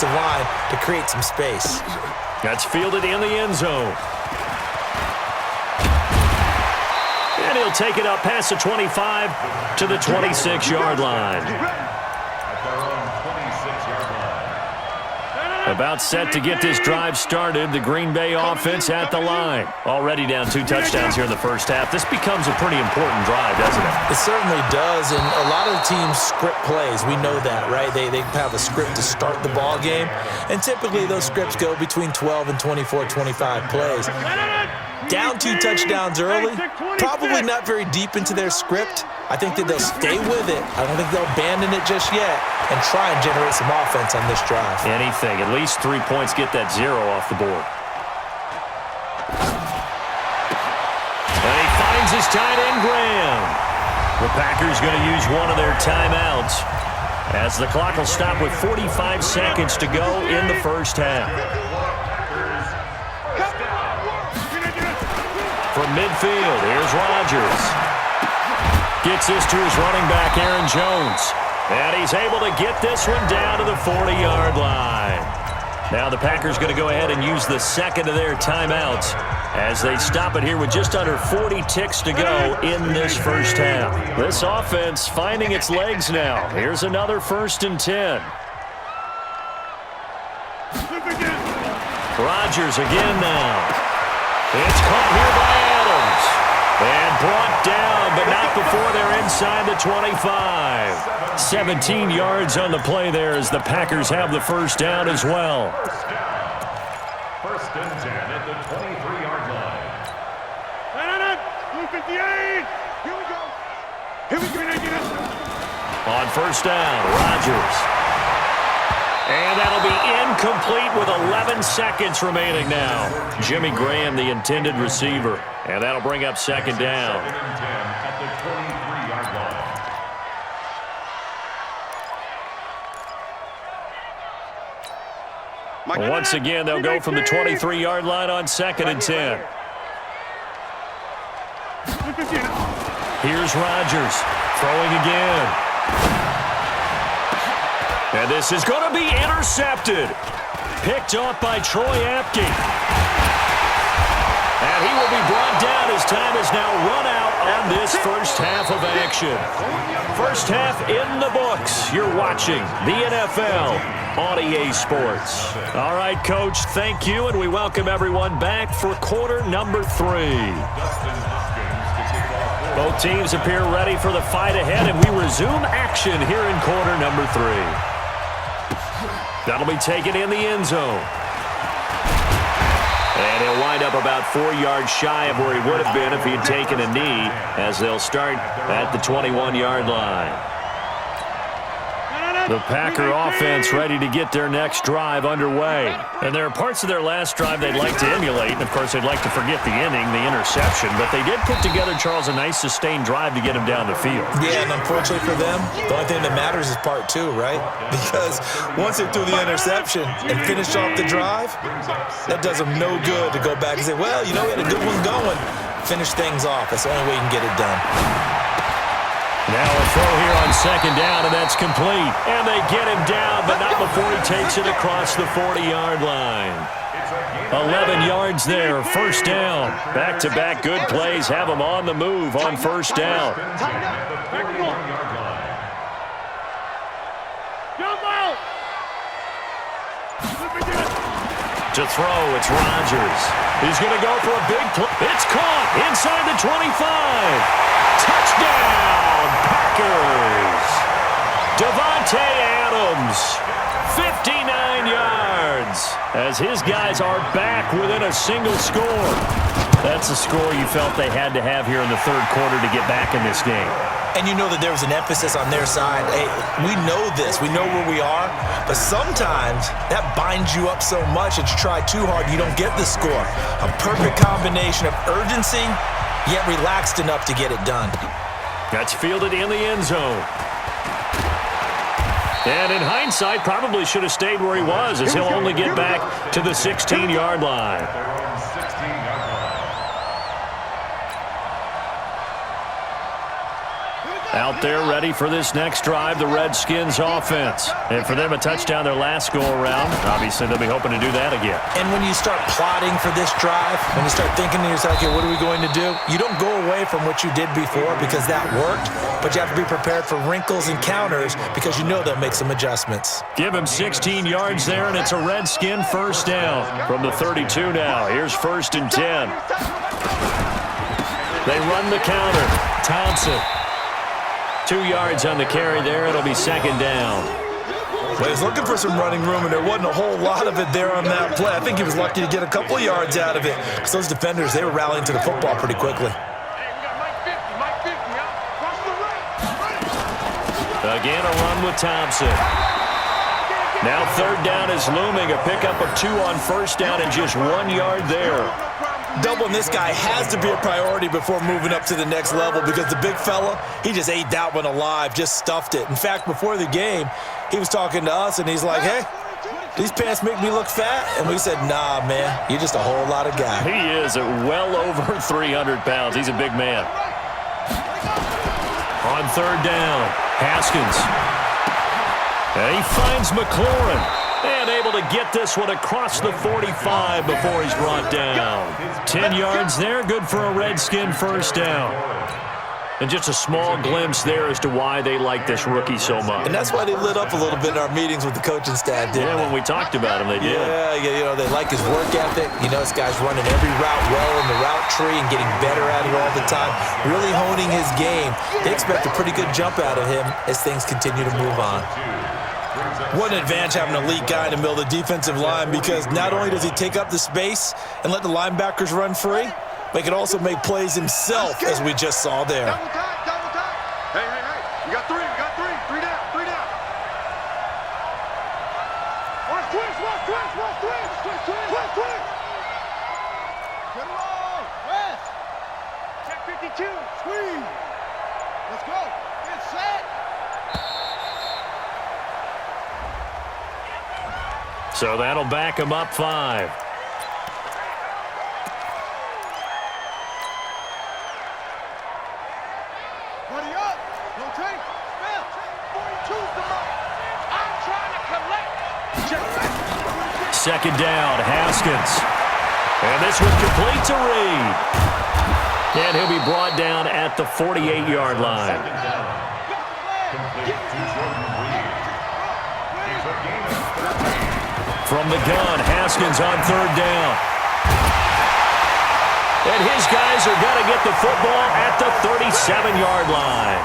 offensive line to create some space. That's fielded in the end zone. And he'll take it up past the 25 to the 26-yard line. About set to get this drive started. The Green Bay offense at the line. Already down 2 touchdowns here in the first half. This becomes a pretty important drive, doesn't it? It certainly does, and a lot of the teams script plays. We know that, right? They have a script to start the ball game, and typically those scripts go between 12 and 24, 25 plays. Down 2 touchdowns early, probably not very deep into their script. I think that they'll stay with it. I don't think they'll abandon it just yet and try and generate some offense on this drive. Anything. At least 3 points, get that 0 off the board. And he finds his tight end, Graham. The Packers going to use one of their timeouts as the clock will stop with 45 seconds to go in the first half. From midfield, here's Rodgers. Gets this to his running back, Aaron Jones. And he's able to get this one down to the 40-yard line. Now the Packers going to go ahead and use the second of their timeouts as they stop it here with just under 40 ticks to go in this first half. This offense finding its legs now. Here's another 1st and 10. Rodgers again now. It's caught here by Adams. And brought down, but not before they're inside the 25. 17 yards on the play there as the Packers have the first down as well. 1st and 10 at the 23-yard line. Here we go. On first down, Rodgers. And that'll be incomplete with 11 seconds remaining now. Jimmy Graham, the intended receiver. And that'll bring up 2nd down. 2nd and 10 at the 23-yard line. Once again, they'll go from the 23-yard line on 2nd and 10. Here's Rodgers throwing again. And this is going to be intercepted. Picked off by Troy Apke. And he will be brought down as time is now run out on this first half of action. First half in the books. You're watching the NFL on EA Sports. All right, Coach, thank you, and we welcome everyone back for quarter number 3. Both teams appear ready for the fight ahead, and we resume action here in quarter number 3. That'll be taken in the end zone. And he'll wind up about 4 yards shy of where he would have been if he had taken a knee, as they'll start at the 21-yard line. The Packer offense ready to get their next drive underway. And there are parts of their last drive they'd like to emulate. And, of course, they'd like to forget the inning, the interception. But they did put together, Charles, a nice sustained drive to get him down the field. Yeah, and unfortunately for them, the only thing that matters is part 2, right? Because once they threw the interception and finished off the drive, that does them no good to go back and say, well, you know, we had a good one going. Finish things off. That's the only way you can get it done. Now a throw here on 2nd down, and that's complete. And they get him down, but not before he takes it across the 40-yard line. 11 yards there, first down. Back-to-back good plays have them on the move on first down. To throw, it's Rodgers. He's going to go for a big play. It's caught inside the 25. Touchdown, Packers. Devontae Adams, 59 yards, as his guys are back within a single score. That's a score you felt they had to have here in the third quarter to get back in this game. And you know that there was an emphasis on their side. Hey, we know this. We know where we are. But sometimes that binds you up so much that you try too hard, you don't get the score. A perfect combination of urgency, yet relaxed enough to get it done. That's fielded in the end zone. And in hindsight, probably should have stayed where he was, as he'll only get back to the 16-yard line. Out there ready for this next drive, the Redskins offense. And for them, a touchdown their last go-around. Obviously, they'll be hoping to do that again. And when you start plotting for this drive, when you start thinking to yourself, okay, what are we going to do? You don't go away from what you did before because that worked, but you have to be prepared for wrinkles and counters because you know they'll make some adjustments. Give him 16 yards there, and it's a Redskin first down from the 32 now. Here's 1st and 10. They run the counter. Thompson. 2 yards on the carry there. It'll be 2nd down. Well, he was looking for some running room, and there wasn't a whole lot of it there on that play. I think he was lucky to get a couple of yards out of it because those defenders, they were rallying to the football pretty quickly. Again, a run with Thompson. Now 3rd down is looming. A pickup of 2 on 1st down and just 1 yard there. Doubling this guy has to be a priority before moving up to the next level because the big fella, he just ate that one alive, just stuffed it. In fact, before the game, he was talking to us, and he's like, hey, these pants make me look fat? And we said, nah, man, you're just a whole lot of guy. He is at well over 300 pounds. He's a big man. On 3rd down, Haskins. And he finds McLaurin. And able to get this one across the 45 before he's brought down. 10 yards there, good for a Redskin first down. And just a small glimpse there as to why they like this rookie so much. And that's why they lit up a little bit in our meetings with the coaching staff, didn't they? When we talked about him, they did. Yeah, you know, they like his work ethic. You know, this guy's running every route well in the route tree and getting better at it all the time, really honing his game. They expect a pretty good jump out of him as things continue to move on. What an advantage having an elite guy in the middle of the defensive line because not only does he take up the space and let the linebackers run free, but he can also make plays himself, as we just saw there. Double time. Hey. You got three. Three down. Watch twist. Get it on. West. Check 52. Squeeze. Let's go. Get set. So that'll back him up 5. Buddy up. No take. Spell. 42's the mark. I'm trying to collect. 2nd down, Haskins. And this one complete to Reed. And he'll be brought down at the 48-yard line. From the gun, Haskins on 3rd down. And his guys are going to get the football at the 37-yard line.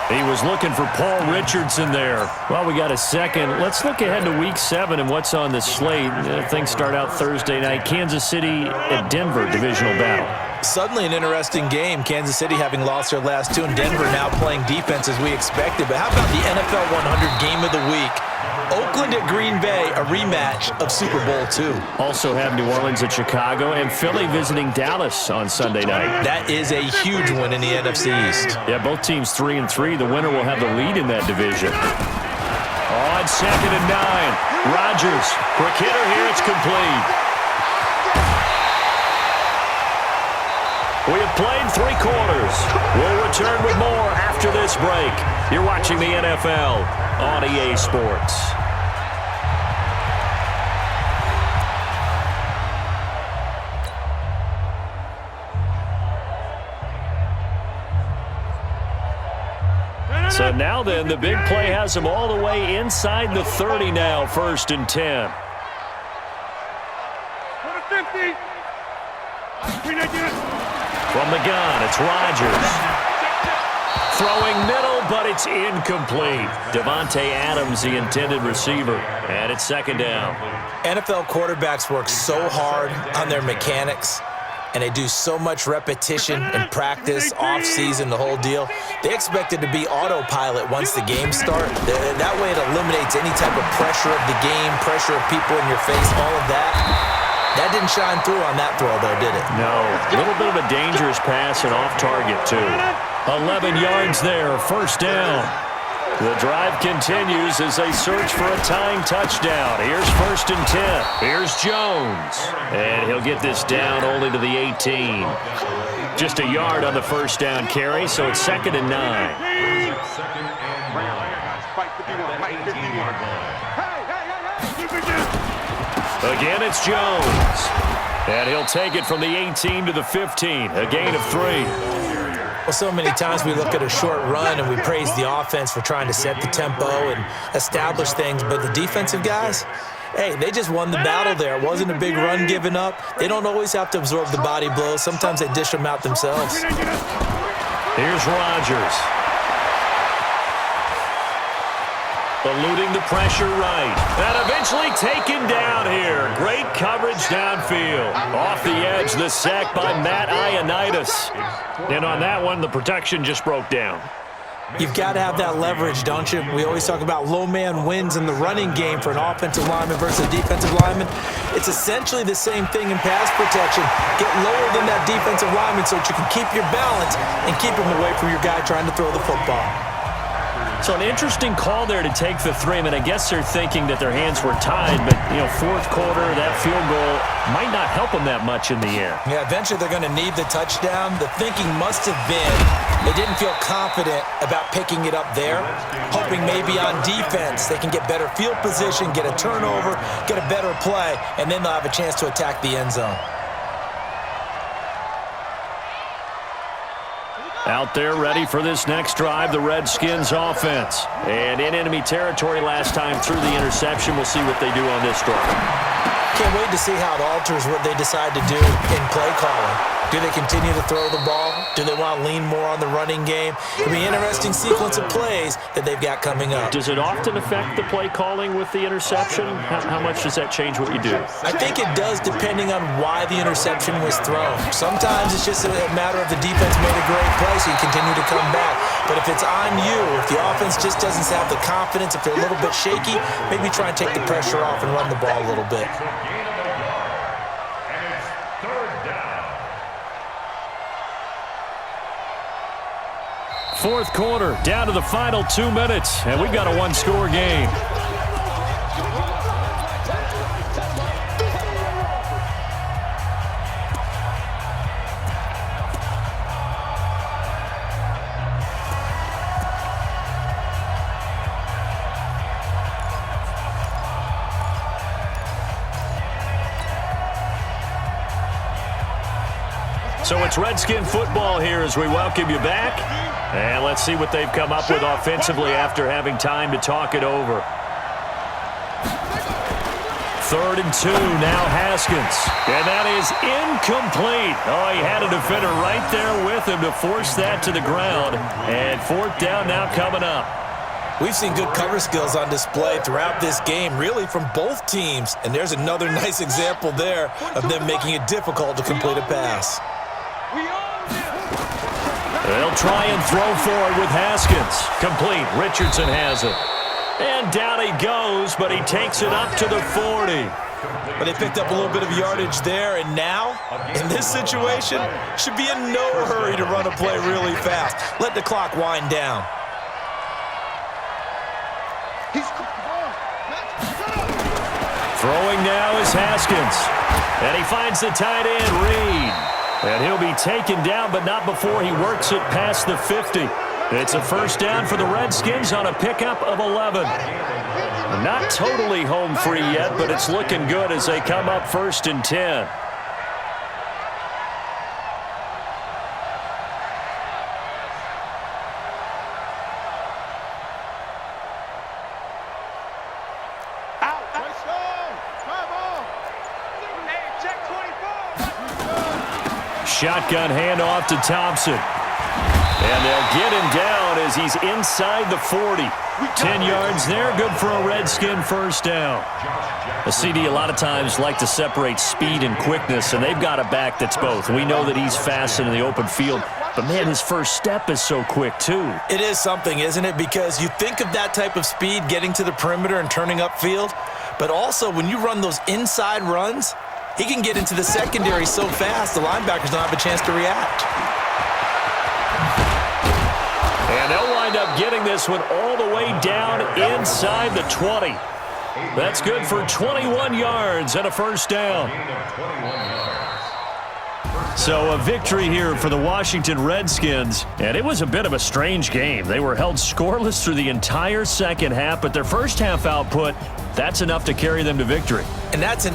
He was looking for Paul Richardson there. Well, we got a second. Let's look ahead to Week 7 and what's on the slate. Things start out Thursday night. Kansas City at Denver, divisional battle. Suddenly an interesting game. Kansas City having lost their last 2, and Denver now playing defense as we expected. But how about the NFL 100 game of the week? Oakland at Green Bay, a rematch of Super Bowl II. Also have New Orleans at Chicago and Philly visiting Dallas on Sunday night. That is a huge win in the NFC East. Yeah, both teams 3-3. The winner will have the lead in that division. On 2nd and 9, Rodgers. Quick hitter here, it's complete. We have played 3 quarters. We'll return with more after this break. You're watching the NFL on EA Sports. So now then, the big play has him all the way inside the 30 now, 1st and 10. From the gun, it's Rodgers. Throwing middle, but it's incomplete. Devontae Adams, the intended receiver. And it's 2nd down. NFL quarterbacks work so hard on their mechanics, and they do so much repetition and practice, off-season, the whole deal. They expect it to be autopilot once the game starts. That way it eliminates any type of pressure of the game, pressure of people in your face, all of that. That didn't shine through on that throw, though, did it? No. A little bit of a dangerous pass and off target, too. 11 yards there, 1st down. The drive continues as they search for a tying touchdown. Here's 1st and 10. Here's Jones. And he'll get this down only to the 18. Just a yard on the 1st down carry, so it's 2nd and 9. Second and Bring it, guys. Fight 51. Fight 51. Hey. Again, it's Jones. And he'll take it from the 18 to the 15, a gain of 3. Well, so many times we look at a short run and we praise the offense for trying to set the tempo and establish things, but the defensive guys, hey, they just won the battle there. It wasn't a big run given up. They don't always have to absorb the body blows. Sometimes they dish them out themselves. Here's Rodgers. Eluding the pressure right. And eventually taken down here. Great coverage downfield. Off the edge, the sack by Matt Ioannidis. And on that one, the protection just broke down. You've got to have that leverage, don't you? We always talk about low man wins in the running game for an offensive lineman versus a defensive lineman. It's essentially the same thing in pass protection. Get lower than that defensive lineman so that you can keep your balance and keep him away from your guy trying to throw the football. So an interesting call there to take the 3. I mean, I guess they're thinking that their hands were tied, but, fourth quarter, that field goal might not help them that much in the air. Yeah, eventually they're going to need the touchdown. The thinking must have been they didn't feel confident about picking it up there, hoping maybe on defense they can get better field position, get a turnover, get a better play, and then they'll have a chance to attack the end zone. Out there ready for this next drive, the Redskins offense. And in enemy territory last time through the interception. We'll see what they do on this drive. Can't wait to see how it alters what they decide to do in play calling. Do they continue to throw the ball? Do they want to lean more on the running game? It'll be an interesting sequence of plays that they've got coming up. Does it often affect the play calling with the interception? How much does that change what you do? I think it does depending on why the interception was thrown. Sometimes it's just a matter of the defense made a great play, so you continue to come back. But if it's on you, if the offense just doesn't have the confidence, if they're a little bit shaky, maybe try and take the pressure off and run the ball a little bit. Fourth quarter, down to the final 2 minutes, and we've got a one-score game. So it's Redskin football here as we welcome you back. And let's see what they've come up with offensively after having time to talk it over. 3rd and 2, now Haskins. And that is incomplete. Oh, he had a defender right there with him to force that to the ground. And 4th down now coming up. We've seen good cover skills on display throughout this game, really from both teams. And there's another nice example there of them making it difficult to complete a pass. They'll try and throw forward with Haskins. Complete. Richardson has it. And down he goes, but he takes it up to the 40. But they picked up a little bit of yardage there, and now, in this situation, should be in no hurry to run a play really fast. Let the clock wind down. Throwing now is Haskins. And he finds the tight end, Reed. And he'll be taken down, but not before he works it past the 50. It's a 1st down for the Redskins on a pickup of 11. Not totally home free yet, but it's looking good as they come up 1st and 10. Shotgun handoff to Thompson. And they'll get him down as he's inside the 40. 10 yards there, good for a Redskin 1st down. A CD a lot of times like to separate speed and quickness, and they've got a back that's both. We know that he's fast in the open field, but man, his first step is so quick too. It is something, isn't it? Because you think of that type of speed getting to the perimeter and turning upfield, but also when you run those inside runs, he can get into the secondary so fast, the linebackers don't have a chance to react. And they'll wind up getting this one all the way down inside the 20. That's good for 21 yards and a 1st down. So a victory here for the Washington Redskins, and it was a bit of a strange game. They were held scoreless through the entire second half, but their first half output, that's enough to carry them to victory. And that's an